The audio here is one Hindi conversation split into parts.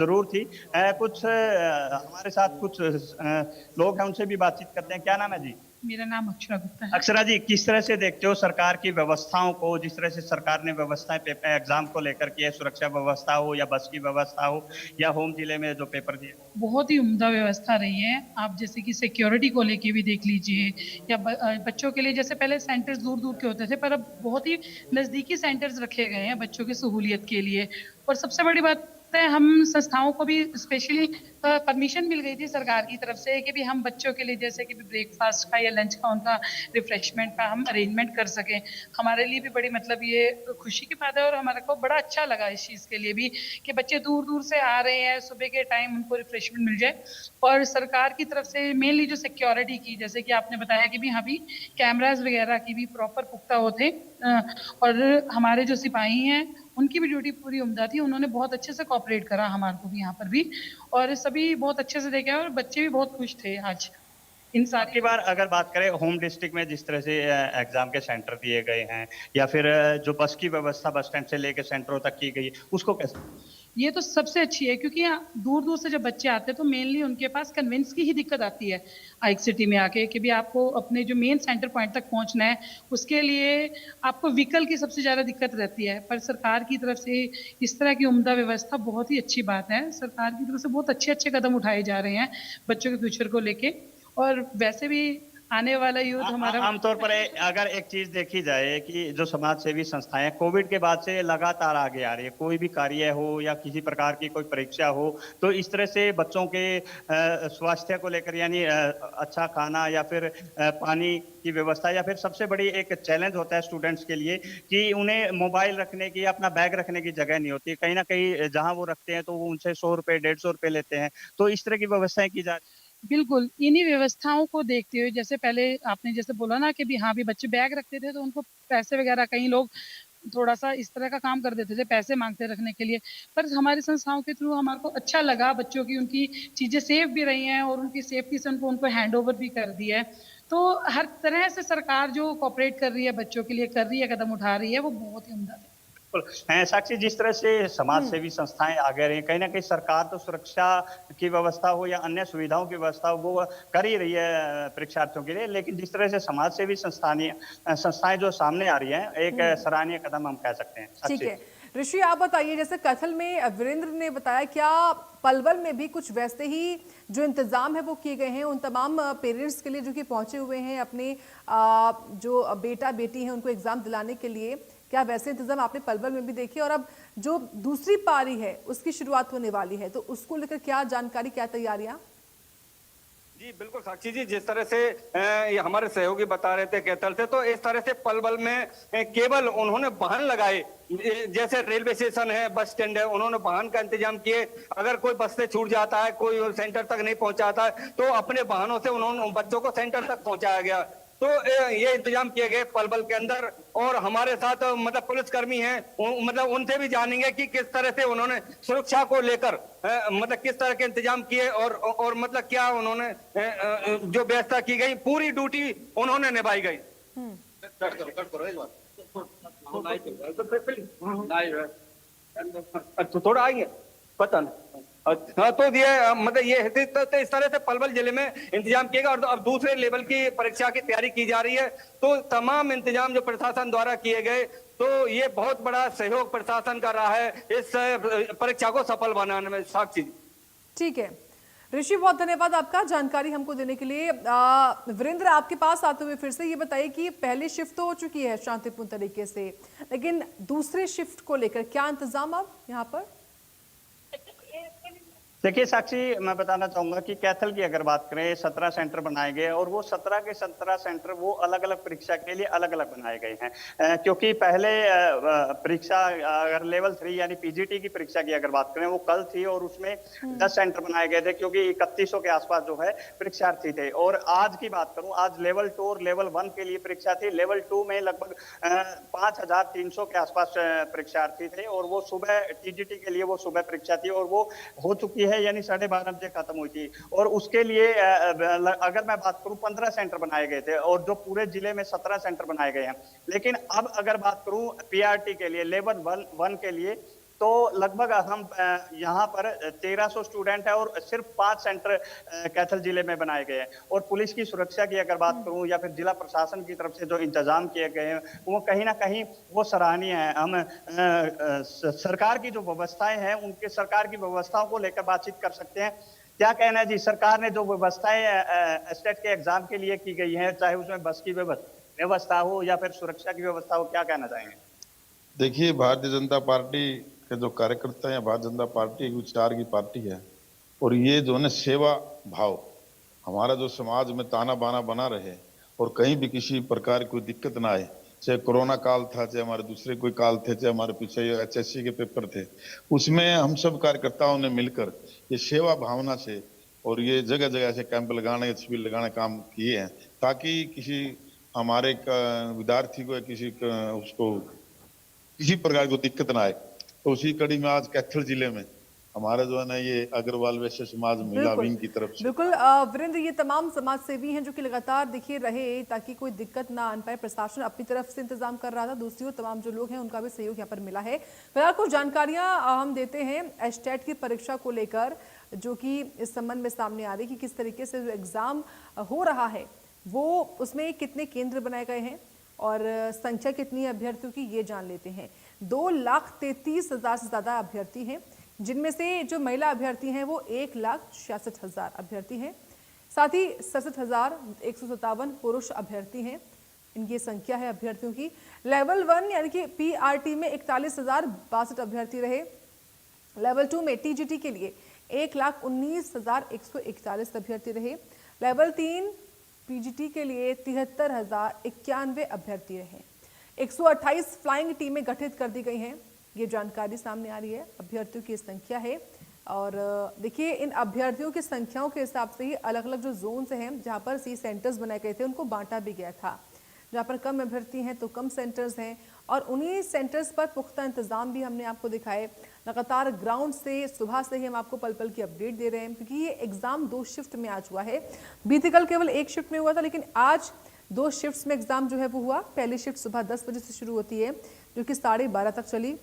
ज़रूर थी। कुछ हमारे साथ कुछ लोग हैं, उनसे भी बातचीत करते हैं। क्या नाम है जी? मेरा नाम अक्षरा गुप्ता है। अक्षरा जी, किस तरह से देखते हो सरकार की व्यवस्थाओं को, जिस तरह से सरकार ने व्यवस्थाएँ एग्ज़ाम को लेकर की है, सुरक्षा व्यवस्था हो या बस की व्यवस्था हो या होम जिले में जो पेपर दिए? बहुत ही उम्दा व्यवस्था रही है। आप जैसे कि सिक्योरिटी को लेके भी देख लीजिए या बच्चों के लिए जैसे पहले सेंटर्स दूर-दूर के होते थे, पर अब बहुत ही नज़दीकी सेंटर्स रखे गए हैं बच्चों की सहूलियत के लिए। और सबसे बड़ी बात है, हम संस्थाओं को भी स्पेशली परमिशन मिल गई थी सरकार की तरफ से कि भी हम बच्चों के लिए जैसे कि भी ब्रेकफास्ट का या लंच का उनका रिफ्रेशमेंट का हम अरेंजमेंट कर सकें। हमारे लिए भी बड़ी मतलब ये खुशी की बात है और हमारे को बड़ा अच्छा लगा इस चीज़ के लिए भी कि बच्चे दूर-दूर से आ रहे हैं, सुबह के टाइम उनको रिफ्रेशमेंट मिल जाए। और सरकार की तरफ से मेनली जो सिक्योरिटी की, जैसे कि आपने बताया कि भी हाँ भी कैमरास वगैरह की भी प्रॉपर पुख्ता वो थे। और हमारे जो सिपाही हैं उनकी भी ड्यूटी पूरी उम्दा थी। उन्होंने बहुत अच्छे से कोऑपरेट करा हमारे को भी यहाँ पर भी, और सभी बहुत अच्छे से देखे और बच्चे भी बहुत खुश थे आज इन अब की सारी। बार अगर बात करें होम डिस्ट्रिक्ट में जिस तरह से एग्ज़ाम के सेंटर दिए गए हैं या फिर जो बस की व्यवस्था बस स्टैंड से लेके सेंटरों तक की गई है, उसको कैसे? ये तो सबसे अच्छी है क्योंकि दूर-दूर से जब बच्चे आते हैं तो मेनली उनके पास कन्वेंस की ही दिक्कत आती है एक सिटी में आके कि भी आपको अपने जो मेन सेंटर पॉइंट तक पहुंचना है, उसके लिए आपको व्हीकल की सबसे ज़्यादा दिक्कत रहती है। पर सरकार की तरफ से इस तरह की उम्दा व्यवस्था बहुत ही अच्छी बात है। सरकार की तरफ से बहुत अच्छे-अच्छे कदम उठाए जा रहे हैं बच्चों के फ्यूचर को लेके। और वैसे भी आने वाला यूथ हमारा आमतौर पर अगर एक चीज देखी जाए कि जो समाज सेवी संस्थाएं कोविड के बाद से लगातार आगे आ रही है, कोई भी कार्य हो या किसी प्रकार की कोई परीक्षा हो, तो इस तरह से बच्चों के स्वास्थ्य को लेकर यानी अच्छा खाना या फिर पानी की व्यवस्था या फिर सबसे बड़ी एक चैलेंज होता है स्टूडेंट्स के लिए कि उन्हें मोबाइल रखने की, अपना बैग रखने की जगह नहीं होती। कहीं ना कहीं जहां वो रखते हैं तो वो उनसे 100 रुपए 150 रुपए लेते हैं। तो इस तरह की व्यवस्थाएं की जा रही। बिल्कुल, इन्हीं व्यवस्थाओं को देखते हुए जैसे पहले आपने जैसे बोला ना कि भी हाँ, भी बच्चे बैग रखते थे तो उनको पैसे वगैरह कई लोग थोड़ा-सा इस तरह का काम कर देते थे, पैसे माँगते रखने के लिए। पर हमारी संस्थाओं के थ्रू हमारे को अच्छा लगा, बच्चों की उनकी चीज़ें सेफ भी रही हैं और उनकी सेफ्टी से उनको हैंडओवर भी कर दिया है। तो हर तरह से सरकार जो कोऑपरेट कर रही है, बच्चों के लिए कर रही है, कदम उठा रही है, वो बहुत ही उम्दा है। बिल्कुल। साक्षी, जिस तरह से समाज हुँ। सेवी संस्थाएं आगे रही हैं, कहीं ना कहीं सरकार तो सुरक्षा की व्यवस्था हो या अन्य सुविधाओं की व्यवस्था हो वो कर ही रही है परीक्षार्थियों के लिए, लेकिन जिस तरह से समाज सेवी संस्थाएं जो सामने आ रही हैं, एक हुँ। सराहनीय कदम हम कह सकते हैं। ठीक साक्षी। है। ऋषि आप बताइए जैसे कैथल में वीरेंद्र ने बताया क्या पलवल में भी कुछ वैसे ही जो इंतजाम है वो किए गए हैं उन तमाम पेरेंट्स के लिए जो कि पहुंचे हुए हैं अपने जो बेटा बेटी हैं उनको एग्जाम दिलाने के लिए, क्या वैसे इंतजाम आपने पलवल में भी देखे? और अब जो दूसरी पारी है उसकी शुरुआत होने वाली है तो उसको लेकर क्या जानकारी, क्या तैयारियां? जी बिल्कुल साक्षी जी, जिस तरह से ये हमारे सहयोगी बता रहे थे कैथल से, तो इस तरह से पलवल में केवल उन्होंने वाहन लगाए, जैसे रेलवे स्टेशन है, बस स्टैंड है, उन्होंने वाहन का इंतजाम किए। अगर कोई बस से छूट जाता है, कोई सेंटर तक नहीं पहुंचाता है, तो अपने वाहनों से उन्होंने बच्चों को सेंटर तक पहुंचाया गया। तो ये इंतजाम किए गए पलवल के अंदर। और हमारे साथ मतलब पुलिसकर्मी हैं, मतलब उनसे भी जानेंगे कि किस तरह से उन्होंने सुरक्षा को लेकर मतलब किस तरह के इंतजाम किए और मतलब क्या उन्होंने जो व्यवस्था की गई, पूरी ड्यूटी उन्होंने निभाई गई। अच्छा थोड़ा आएंगे पता नहीं। हाँ तो ये मतलब ये तो इस तरह से पलवल जिले में इंतजाम किया गया। और अब दूसरे लेवल की परीक्षा की तैयारी की जा रही है, तो तमाम इंतजाम जो प्रशासन द्वारा किए गए, तो ये बहुत बड़ा सहयोग प्रशासन का रहा है इस परीक्षा को सफल बनाने में। साक्षी। ठीक है ऋषि, बहुत धन्यवाद आपका जानकारी हमको देने के लिए। वीरेंद्र आपके पास आते हुए फिर से ये बताइए कि पहली शिफ्ट तो हो चुकी है शांतिपूर्ण तरीके से, लेकिन दूसरे शिफ्ट को लेकर क्या इंतजाम अब यहाँ पर? देखिए साक्षी, मैं बताना चाहूंगा कि कैथल की अगर बात करें 17 सेंटर बनाए गए और वो 17 के 17 सेंटर वो अलग अलग परीक्षा के लिए अलग अलग बनाए गए हैं। क्योंकि पहले परीक्षा अगर लेवल 3 यानी पीजीटी की परीक्षा की अगर बात करें वो कल थी और उसमें 10 सेंटर बनाए गए थे क्योंकि 3100 के आसपास जो है परीक्षार्थी थे। और आज की बात करूं, आज लेवल 2 और लेवल 1 के लिए परीक्षा थी। लेवल 2 में लगभग 5300 के आसपास परीक्षार्थी थे और वो सुबह टीजीटी के लिए वो सुबह परीक्षा थी और वो हो चुकी है, यानी 12:30 बजे खत्म हुई थी। और उसके लिए अगर मैं बात करूं 15 सेंटर बनाए गए थे और जो पूरे जिले में 17 सेंटर बनाए गए हैं। लेकिन अब अगर बात करूं पीआरटी के लिए लेवल 1 के लिए तो लगभग हम यहाँ पर 1300 स्टूडेंट है और सिर्फ 5 सेंटर कैथल जिले में बनाए गए हैं। और पुलिस की सुरक्षा की अगर बात करूं या फिर जिला प्रशासन की तरफ से जो इंतजाम किए गए हैं वो कहीं ना कहीं वो सराहनीय है। हम सरकार की जो व्यवस्थाएं हैं उनके सरकार की व्यवस्थाओं को लेकर बातचीत कर सकते हैं। क्या कहना है जी, सरकार ने जो व्यवस्थाएं स्टेट के एग्जाम के लिए की गई है, चाहे उसमें बस की व्यवस्था हो या फिर सुरक्षा की व्यवस्था हो, क्या कहना चाहेंगे? देखिए, भारतीय जनता पार्टी के जो कार्यकर्ता हैं, भारतीय जनता पार्टी एक विचार की पार्टी है और ये जो है सेवा भाव, हमारा जो समाज में ताना बाना बना रहे और कहीं भी किसी प्रकार की कोई दिक्कत ना आए, चाहे कोरोना काल था, चाहे हमारे दूसरे कोई काल थे, चाहे हमारे पीछे HSC के पेपर थे, उसमें हम सब कार्यकर्ताओं ने मिलकर ये सेवा भावना से और ये जगह जगह ऐसे कैंप लगाने, शिविर लगाने काम किए हैं ताकि किसी हमारे विद्यार्थी को या किसी उसको किसी प्रकार को दिक्कत ना आए। तो उसी कड़ी में आज कैथल जिले में हमारा जो है ना ये अग्रवाल वैश्य समाज महिला विंग की तरफ से बिल्कुल वीरेंद्र, ये तमाम समाज सेवी हैं जो कि लगातार देखिए रहे ताकि कोई दिक्कत ना आन पाए। प्रशासन अपनी तरफ से इंतजाम कर रहा था, दूसरी ओर तमाम जो लोग हैं उनका भी सहयोग यहाँ पर मिला है। फिलहाल कुछ जानकारियां हम देते हैं एस्टेट की परीक्षा को लेकर, जो कि इस संबंध में सामने आ रही कि किस तरीके से जो एग्जाम हो रहा है वो उसमें कितने केंद्र बनाए गए हैं और संख्या कितनी है अभ्यर्थियों की, ये जान लेते हैं। 2,33,000 से ज्यादा अभ्यर्थी हैं, जिनमें से जो महिला अभ्यर्थी हैं वो 1,66,000 अभ्यर्थी हैं। साथ ही 67,157 पुरुष अभ्यर्थी हैं, इनकी संख्या है अभ्यर्थियों की। लेवल 1 यानी कि PRT में 41,062 अभ्यर्थी रहे। लेवल 2 में TGT के लिए 1,19,141 अभ्यर्थी रहे। लेवल 3 PGT के लिए 73,091 अभ्यर्थी रहे। 128 फ्लाइंग टीमें गठित कर दी गई हैं, ये जानकारी सामने आ रही है। अभ्यर्थियों की संख्या है और देखिए इन अभ्यर्थियों की संख्याओं के हिसाब से ही अलग अलग जो जोन्स हैं जहां पर सी सेंटर्स बनाए गए थे उनको बांटा भी गया था। जहां पर कम अभ्यर्थी हैं तो कम सेंटर्स हैं और उन्हीं सेंटर्स पर पुख्ता इंतजाम भी हमने आपको दिखाए। लगातार ग्राउंड से सुबह से ही हम आपको पल पल की अपडेट दे रहे हैं, क्योंकि ये एग्जाम 2 शिफ्ट में आज हुआ है। बीते कल केवल 1 शिफ्ट में हुआ था, लेकिन आज 2 शिफ्ट्स में एग्जाम जो है वो हुआ। पहली शिफ्ट सुबह 10 बजे से शुरू होती है जो कि 12:30 तक चली,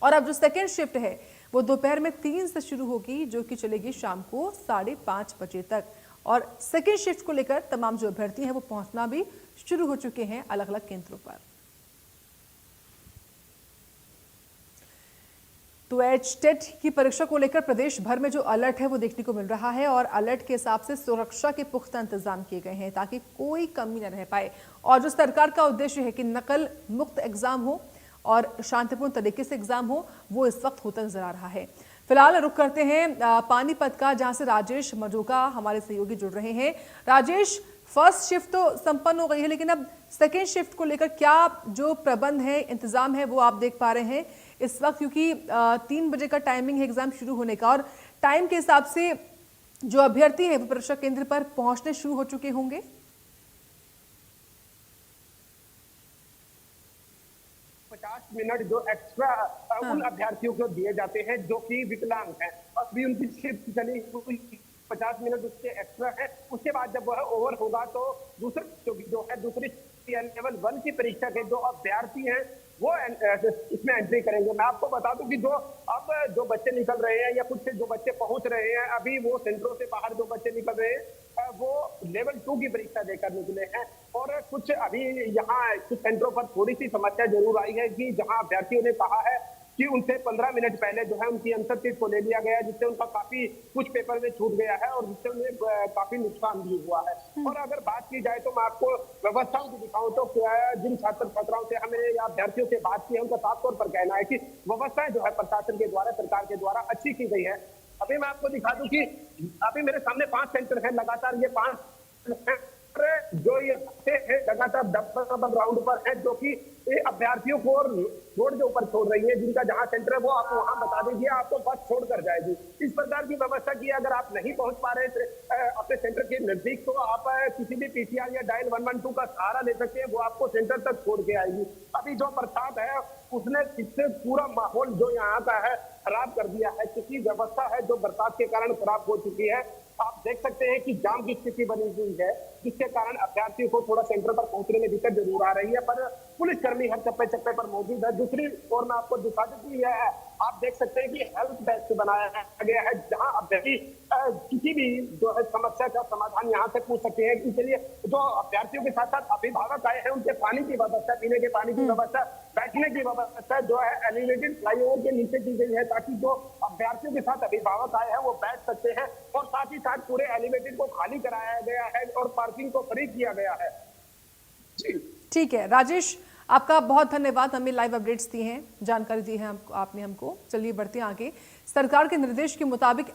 और अब जो सेकेंड शिफ्ट है वो दोपहर में 3 से शुरू होगी जो कि चलेगी शाम को 5:30 बजे तक। और सेकेंड शिफ्ट को लेकर तमाम जो अभ्यर्थी हैं वो पहुंचना भी शुरू हो चुके हैं अलग अलग केंद्रों पर। तो एचटेट की परीक्षा को लेकर प्रदेश भर में जो अलर्ट है वो देखने को मिल रहा है और अलर्ट के हिसाब से सुरक्षा के पुख्ता इंतजाम किए गए हैं ताकि कोई कमी न रह पाए। और जो सरकार का उद्देश्य है कि नकल मुक्त एग्जाम हो और शांतिपूर्ण तरीके से एग्जाम हो, वो इस वक्त होता नजर आ रहा है। फिलहाल रुक करते हैं पानीपत का, जहां से राजेश मजोका हमारे सहयोगी जुड़ रहे हैं। राजेश, फर्स्ट शिफ्ट तो संपन्न हो गई है, लेकिन अब सेकेंड शिफ्ट को लेकर क्या जो प्रबंध है, इंतजाम है, वो आप देख पा रहे हैं इस वक्त? क्योंकि 3 बजे का टाइमिंग है एग्जाम शुरू होने का और टाइम के हिसाब से जो अभ्यर्थी है वो परीक्षा केंद्र पर पहुंचने शुरू हो चुके होंगे। 50 मिनट जो एक्स्ट्रा उन अभ्यर्थियों को दिए जाते हैं जो कि विकलांग हैं, अभी उनकी शिफ्ट चली 50 मिनट उसके एक्स्ट्रा है। उसके बाद जब वह ओवर होगा तो दूसरी लेवल 1 की परीक्षा के जो अभ्यर्थी हैं वो इसमें एंट्री करेंगे। मैं आपको बता दूं कि जो बच्चे निकल रहे हैं या कुछ जो बच्चे पहुंच रहे हैं, अभी वो सेंटरों से बाहर जो बच्चे निकल रहे हैं वो लेवल 2 की परीक्षा देकर निकले हैं। और कुछ अभी यहाँ कुछ सेंटरों पर थोड़ी सी समस्या जरूर आई है कि जहाँ अभ्यर्थियों ने कहा है कि उनसे 15 मिनट पहले जो है उनकी आंसर शीट को ले लिया गया है, जिससे उनका काफी कुछ पेपर में छूट गया है और जिससे उन्हें काफी नुकसान भी हुआ है। और अगर बात की जाए तो मैं आपको व्यवस्थाओं की दिखाऊं तो जिन छात्र छात्राओं से हमें या अभ्यर्थियों से बात की है उनका साफ तौर पर कहना है कि व्यवस्थाएं जो है प्रशासन के द्वारा, सरकार के द्वारा अच्छी की गई है। अभी मैं आपको दिखा दूं कि अभी मेरे सामने 5 सेंटर है, लगातार ये 5 जो ये है लगातार डबल राउंड पर है, जो कि अभ्यर्थियों को रोड के ऊपर छोड़ रही है। जिनका जहां सेंटर है वो आप वहां बता दीजिए, आपको बस छोड़ कर जाएगी। इस प्रकार की व्यवस्था की अगर आप नहीं पहुंच पा रहे अपने सेंटर के नजदीक तो आप किसी भी PCR या डायल 112 का सहारा ले सकते हैं, वो आपको सेंटर तक छोड़ के आएगी। अभी जो बरसात है उसने इससे पूरा माहौल जो यहाँ का है खराब कर दिया है, क्योंकि व्यवस्था है जो बरसात के कारण खराब हो चुकी है। आप देख सकते हैं कि जाम की स्थिति बनी हुई है, जिसके कारण अभ्यर्थियों को थोड़ा सेंटर पर पहुंचने में दिक्कत जरूर आ रही है, पर पुलिसकर्मी हर चप्पे चप्पे पर मौजूद है। दूसरी ओर मैं आपको दिखा देती है, आप देख सकते हैं कि हेल्प डेस्क बनाया गया है, जहां अभ्यर्थी किसी भी जो है समस्या का समाधान यहाँ से पूछ सकते हैं। इसके लिए जो अभ्यर्थियों के साथ साथ अभिभावक आए हैं, उनके पानी की व्यवस्था, पीने के पानी की व्यवस्था, बैठने की व्यवस्था जो है एलिवेटेड फ्लाईओवर के नीचे की गई है, ताकि जो अभ्यर्थियों के साथ अभिभावक आए हैं वो बैठ सकते हैं। और साथ ही साथ पूरे एलिवेटेड को खाली कराया गया है और पार्किंग को फ्री किया गया है। जी ठीक है राजेश, आपका बहुत धन्यवाद, हमें लाइव अपडेट्स दी हैं, जानकारी दी है आपने हमको। चलिए बढ़ते हैं आगे। सरकार के निर्देश के मुताबिक